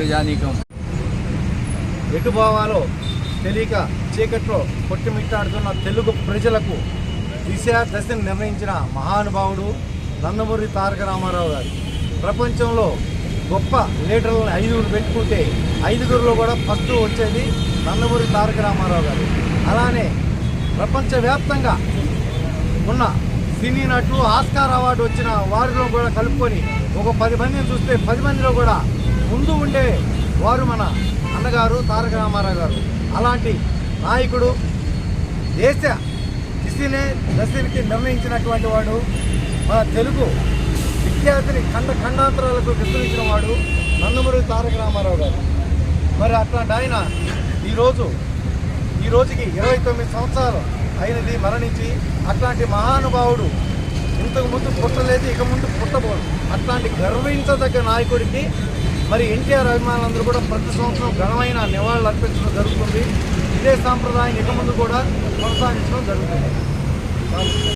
ప్రజానీకం. ఎటు పోవాలో తెలియక చీకట్లో కొట్టుమిట్టాడుతున్న తెలుగు ప్రజలకు దశని నిర్ణయించిన మహానుభావుడు నందమూరి తారక రామారావు గారు. ప్రపంచంలో గొప్ప లీడర్లను 5 పెట్టుకుంటే 5గురిలో కూడా ఫస్ట్ వచ్చేది నందమూరి తారక రామారావు గారు. అలానే ప్రపంచవ్యాప్తంగా ఉన్న సినీ నటులు ఆస్కార్ అవార్డు వచ్చిన వారిలో కూడా కలుపుకొని ఒక 10 మందిని చూస్తే 10 మందిలో కూడా ముందు ఉండే వారు మన అన్నగారు తారక రామారావు గారు. అలాంటి నాయకుడు దేశ దశకి నిర్ణయించినటువంటి వాడు, మన తెలుగు విఖ్యాతిని ఖండాంతరాలకు విస్తరించిన వాడు నందమూరి తారక రామారావు గారు. మరి అట్లాంటి ఆయన ఈ రోజుకి 29 సంవత్సరాలు అయినది మరణించి. అట్లాంటి మహానుభావుడు ఇంతకు ముందు పుట్టలేదు, ఇక ముందు పుట్టబోడు. అట్లాంటి గర్వించదగ్గ నాయకుడికి మరి ఎన్టీఆర్ అభిమానులందరూ కూడా ప్రతి సంవత్సరం ఘనమైన నివాళులు అర్పించడం జరుగుతుంది. ఇదే సాంప్రదాయం ఇక ముందు కూడా కొనసాగించడం జరుగుతుంది.